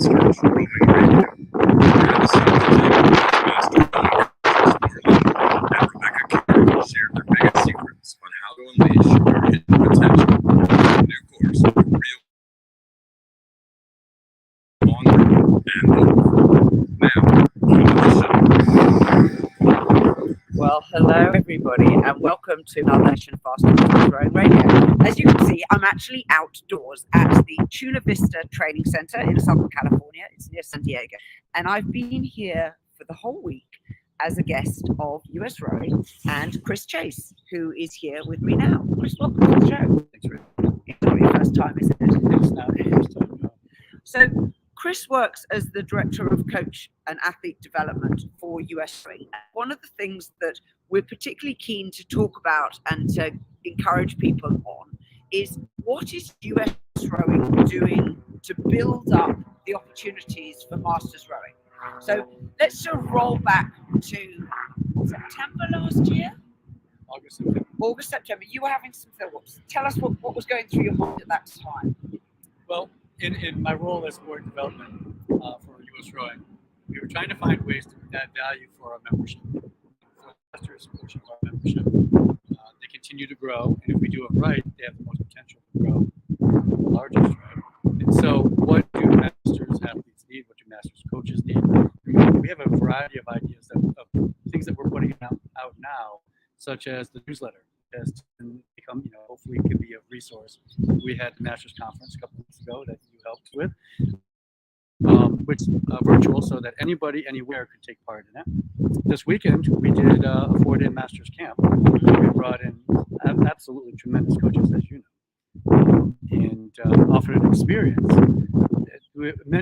Masters Rowing Radio. Travis Master and Rebecca King share their biggest secrets on how to unleash your hidden potential. New course, real on and now, on the show. Well, hello everybody, and welcome to another edition of Fast and Furious Rowing Radio. As you can see, I'm actually outdoors at the Chula Vista Training Center in Southern California. It's near San Diego, and I've been here for the whole week as a guest of US Rowing and Chris Chase, who is here with me now. Chris, welcome to the show. Thanks, Rick. It's not your first time, is it? It's not the first time, no. So, Chris works as the Director of Coach and Athlete Development for US Rowing. One of the things that we're particularly keen to talk about and to encourage people on is what is US Rowing doing to build up the opportunities for Masters Rowing? So let's sort of roll back to September last year? August, September. You were having some thoughts. Tell us what was going through your mind at that time. Well, in my role as board development for US Rowing, we were trying to find ways to add value for our membership, for investors pushing our membership. They continue to grow, and if we do it right, they have the most potential to grow the largest, right? And so what do masters athletes need? What do masters coaches need? We have a variety of ideas of things that we're putting out now, such as the newsletter, as to become, hopefully it can be a resource. We had the Masters Conference a couple of weeks ago that you helped with, which virtual, so that anybody anywhere could take part in it. This weekend we did a 4-day Masters camp. We brought in absolutely tremendous coaches, as you know, and offered an experience.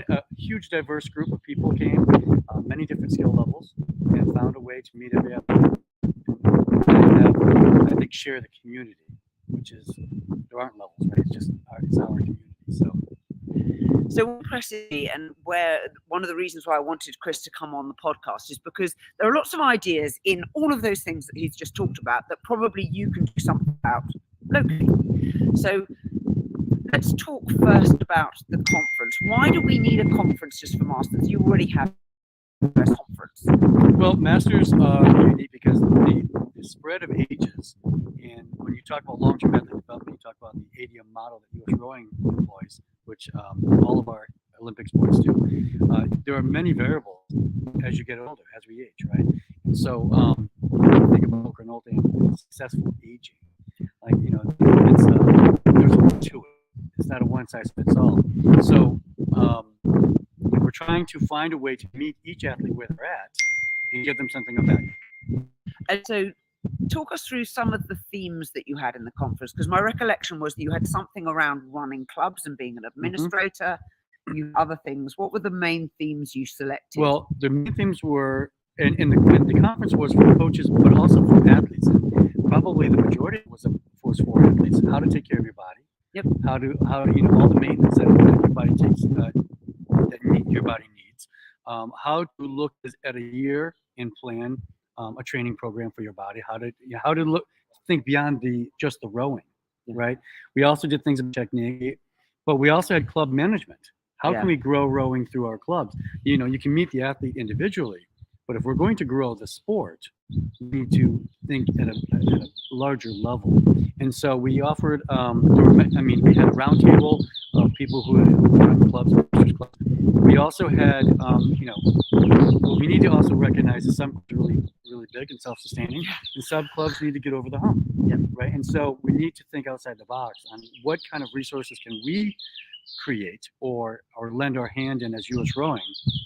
A huge diverse group of people came, many different skill levels, and found a way to meet every athlete. I think share the community, which is, there aren't levels, right? It's just it's our community. So impressively, and where one of the reasons why I wanted Chris to come on the podcast is because there are lots of ideas in all of those things that he's just talked about that probably you can do something about locally. So let's talk first about the conference. Why do we need a conference just for Masters? You already have a conference. Well, Masters are unique because the spread of ages, and when you talk about long-term athlete development, you talk about the ADM model that US Rowing employs, which all of our Olympic sports do. There are many variables as you get older, as we age, right? And so think about Granola and successful aging. Like, it's there's more to it. It's not a one-size-fits-all. So we're trying to find a way to meet each athlete where they're at and give them something of value. And so talk us through some of the themes that you had in the conference, because my recollection was that you had something around running clubs and being an administrator, you other things. What were the main themes you selected? Well, the main themes were, and the conference was for coaches, but also for athletes. And probably the majority was for athletes. How to take care of your body. Yep. How to all the maintenance that your body takes, that your body needs. How to look at a year and plan a training program for your body. How to think beyond just the rowing, right? We also did things in technique, but we also had club management. How can we grow rowing through our clubs? You can meet the athlete individually, but if we're going to grow the sport, we need to think at a larger level. And so we offered, we had a roundtable of people who run clubs, clubs. We also had, we need to also recognize that some clubs are really, really big and self-sustaining, and some clubs need to get over the hump, right? And so we need to think outside the box on what kind of resources can we create or lend our hand in as US Rowing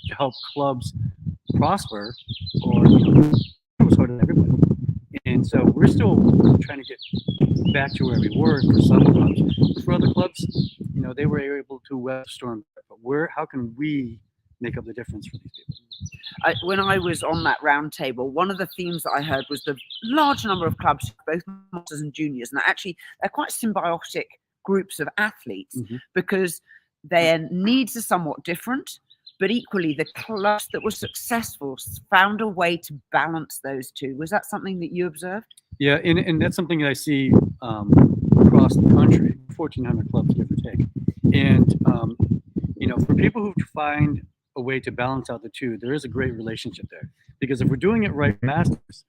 to help clubs prosper, or sort of everybody. And so we're still trying to get back to where we were for some clubs. For other clubs, they were able to weather the storm. But how can we make up the difference for these people? When I was on that round table, one of the themes that I heard was the large number of clubs, both masters and juniors, and they're quite symbiotic groups of athletes because their needs are somewhat different. But equally, the clubs that were successful found a way to balance those two. Was that something that you observed? Yeah, and that's something that I see across the country, 1,400 clubs, give or take. And, for people who find a way to balance out the two, there is a great relationship there. Because if we're doing it right, masters,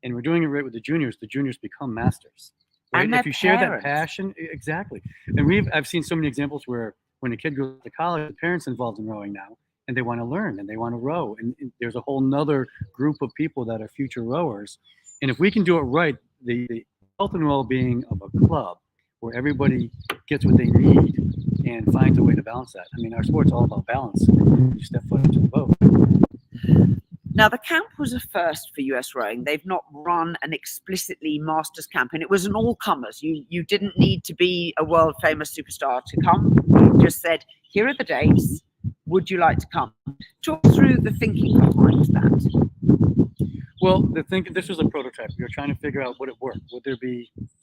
and we're doing it right with the juniors become masters. Right? And If their you share that parents. passion, exactly. And I've seen so many examples where when a kid goes to college, the parents involved in rowing now, and they want to learn and they want to row. And there's a whole nother group of people that are future rowers. And if we can do it right, the health and well-being of a club where everybody gets what they need and finds a way to balance that. I mean, our sport's all about balance. You step foot into the boat. Now, the camp was a first for US Rowing. They've not run an explicitly masters camp, and it was an all-comers. You didn't need to be a world-famous superstar to come. You just said, here are the dates. Would you like to come? Talk through the thinking behind that. Well, this was a prototype. We were trying to figure out would it work?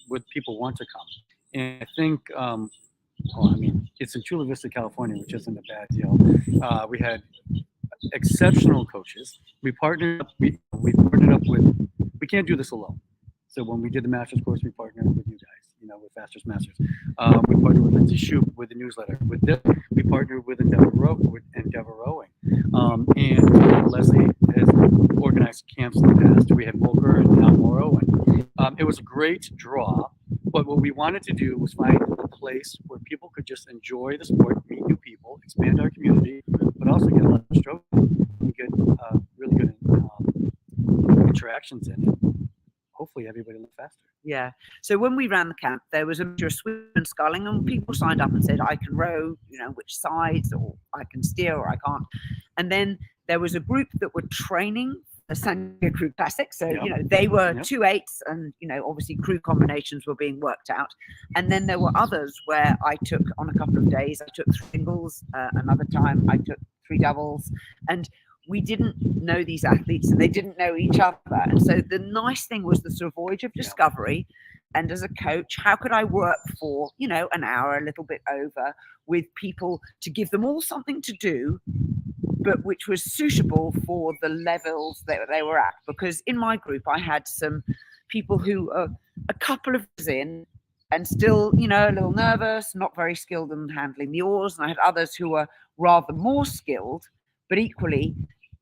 Would people want to come? And I think, it's in Chula Vista, California, which isn't a bad deal. We had exceptional coaches. We partnered up. We partnered up with. We can't do this alone. So when we did the master's course, we partnered with you guys. With Fasters Masters. We partnered with Lindsay Shoup with the newsletter. With this, we partnered with Endeavor Rowing. And Leslie has organized camps in the past. We had Volker and now Morrow. And it was a great draw. But what we wanted to do was find a place where people could just enjoy the sport, meet new people, expand our community, but also get a lot of stroke and get really good interactions in it. Hopefully everybody live faster. Yeah. So when we ran the camp, there was a mixture of swimming and sculling, and people signed up and said, I can row, which sides, or I can steer, or I can't. And then there was a group that were training the San Diego Crew Classic. So, they were 2/8s, and, obviously crew combinations were being worked out. And then there were others where I took on a couple of days, I took 3 singles, another time I took 3 doubles, and we didn't know these athletes and they didn't know each other. And so the nice thing was the sort of voyage of discovery. And as a coach, how could I work for, an hour, a little bit over, with people to give them all something to do, but which was suitable for the levels that they were at? Because in my group, I had some people who are a couple of years in and still, a little nervous, not very skilled in handling the oars. And I had others who were rather more skilled, but equally,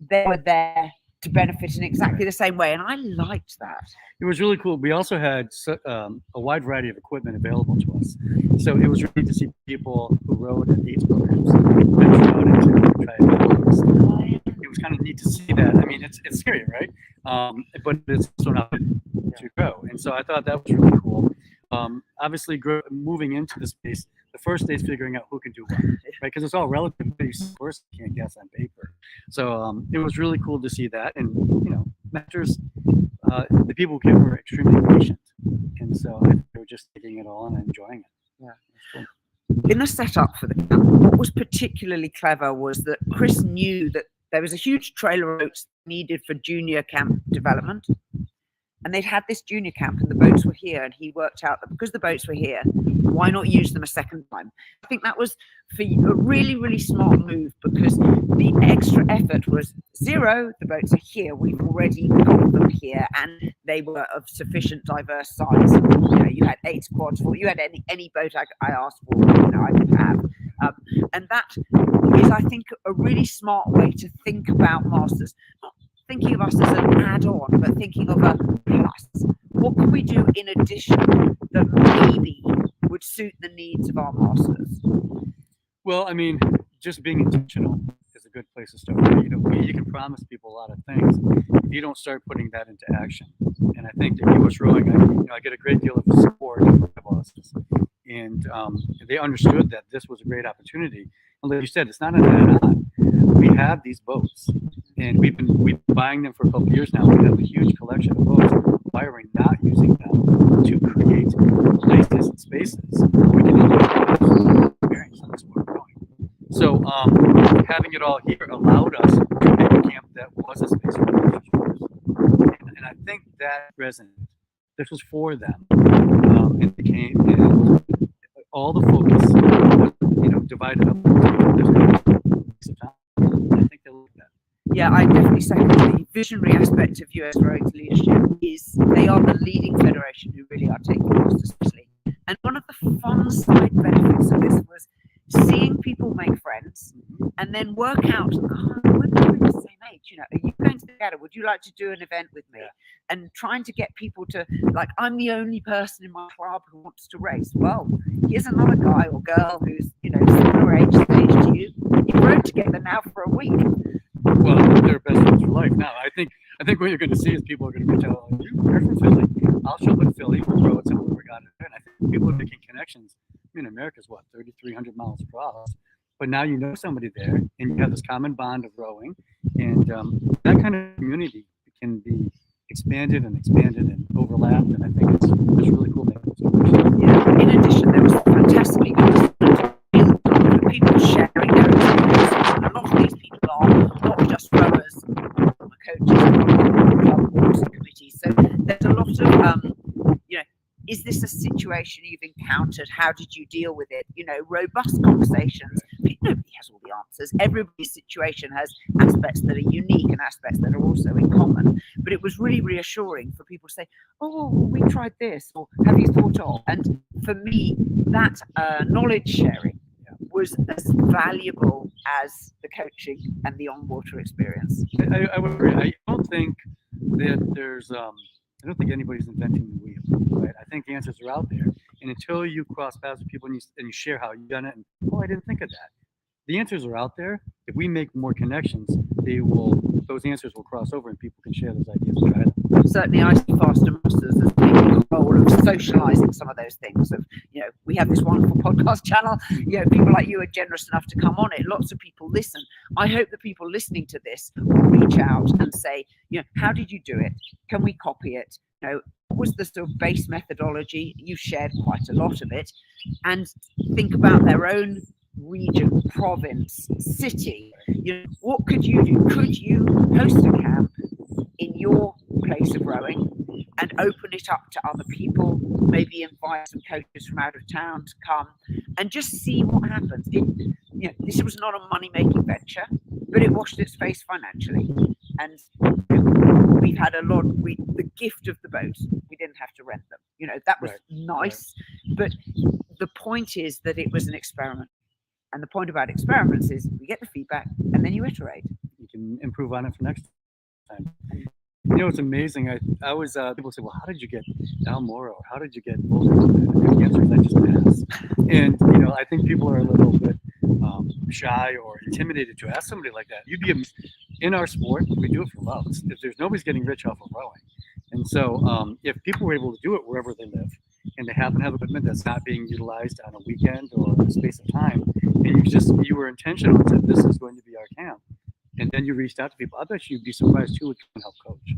they were there to benefit in exactly the same way. And I liked that. It was really cool. We also had a wide variety of equipment available to us. So it was really neat to see people who rowed at AIDS programs venture out into triathlons. It was kind of neat to see that. I mean, it's scary, right? But it's also not to grow. And so I thought that was really cool. Obviously, moving into the space, the first day is figuring out who can do what, right? Because it's all relative. Of course, you can't guess on paper. So it was really cool to see that. And, mentors, the people who came were extremely patient. And so they were just taking it all and enjoying it. Yeah, cool. In the setup for the camp, what was particularly clever was that Chris knew that there was a huge trailer boats needed for junior camp development. And they'd had this junior camp and the boats were here, and he worked out that because the boats were here, why not use them a second time? I think that was for a really, really smart move, because the extra effort was 0, the boats are here, we've already got them here, and they were of sufficient diverse size. You had 8 quads, you had any boat I asked for, I could have. And that is, I think, a really smart way to think about masters. Not thinking of us as an add-on, but thinking of a plus. What can we do in addition that maybe would suit the needs of our masters? Well, I mean, just being intentional is a good place to start. You can promise people a lot of things if you don't start putting that into action. And I think that US Rowing, I get a great deal of support from my bosses, and they understood that this was a great opportunity. And like you said, it's not an add-on. We have these boats, and we've been buying them for a couple of years now. We have a huge collection of boats. Why are we not using them to create places and spaces where we can experience on this sport growing? So having it all here allowed us to make a camp that was a space for professionals. And I think that resonated. This was for them. It became, and all the focus, divided up into I think they look at that. Yeah, I definitely second the visionary aspect of US Rowing's leadership is they are the leading federation who really are taking this seriously. And one of the fun side benefits of this was seeing people make friends, and then work out, oh, we're probably the same age, you know, are you going to the gala? Would you like to do an event with me? Yeah. And trying to get people to, like, I'm the only person in my club who wants to race. Well, here's another guy or girl who's, you know, similar age stage to you. You've rowed together now for a week. Well, they're best friends for life now. I think what you're going to see is people are going to reach out, like, you're from Philly. I'll show up in Philly, we'll throw it somewhere we got it. And I think people are making connections. I mean, America's what, 3,300 miles across. But now you know somebody there, and you have this common bond of rowing, and that kind of community can be expanded and overlapped, and I think it's really cool. Yeah. In addition, there was fantastically good people sharing their experiences, and a lot of these people are not just rowers, coaches, club boards and committees. So there's a lot of you know, is this a situation you've encountered? How did you deal with it? You know, robust conversations. Nobody has all the answers. Everybody's situation has aspects that are unique and aspects that are also in common. But it was really reassuring for people to say, oh, we tried this, or have you thought of? And for me, that knowledge sharing was as valuable as the coaching and the on-water experience. I would agree. I don't think that there's, I don't think anybody's inventing the wheel, right? I think the answers are out there. And until you cross paths with people and you share how you've done it, and, oh, I didn't think of that. The answers are out there. If we make more connections, those answers will cross over and people can share those ideas and try them. Certainly, I see Faster Masters as taking the role of socializing some of those things. Of, you know, we have this wonderful podcast channel. You know, people like you are generous enough to come on it. Lots of people listen. I hope that people listening to this will reach out and say, you know, how did you do it? Can we copy it? You know, what was the sort of base methodology? You shared quite a lot of it, and think about their own region, province, city. You know, what could you do? Could you host a camp in your place of rowing and open it up to other people? Maybe invite some coaches from out of town to come and just see what happens. You know, this was not a money-making venture, but it washed its face financially. And we've had a lot. The gift of the boats. We didn't have to rent them. You know, that was nice. Right. But the point is that it was an experiment. And the point about experiments is we get the feedback and then you iterate. You can improve on it for next time. You know, it's amazing. I was, people say, well, how did you get Al Moro? How did you get Boulder? And the answer is I just passed. And, you know, I think people are a little bit shy or intimidated to ask somebody like that. You'd be in our sport, we do it for love. If there's nobody's getting rich off of rowing. And so if people were able to do it wherever they live, and they happen to have equipment that's not being utilized on a weekend or a space of time, and you were intentional and said, this is going to be our camp. And then you reached out to people. I bet you'd be surprised who would come and help coach.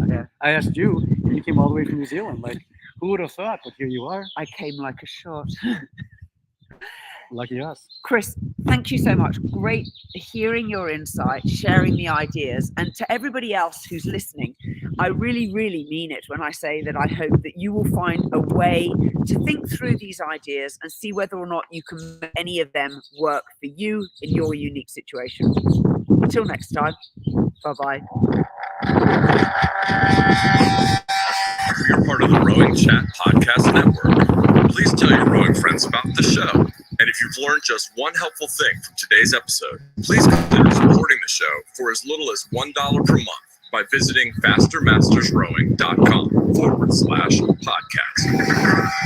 Yeah. I asked you, and you came all the way from New Zealand. Like, who would have thought? But here you are. I came like a shot. Lucky us. Chris, thank you so much. Great hearing your insight, sharing the ideas. And to everybody else who's listening, I really, really mean it when I say that I hope that you will find a way to think through these ideas and see whether or not you can make any of them work for you in your unique situation. Until next time, bye-bye. If you're part of the Rowing Chat Podcast Network, please tell your rowing friends about the show. And if you've learned just one helpful thing from today's episode, please consider supporting the show for as little as $1 per month by visiting fastermastersrowing.com/podcast.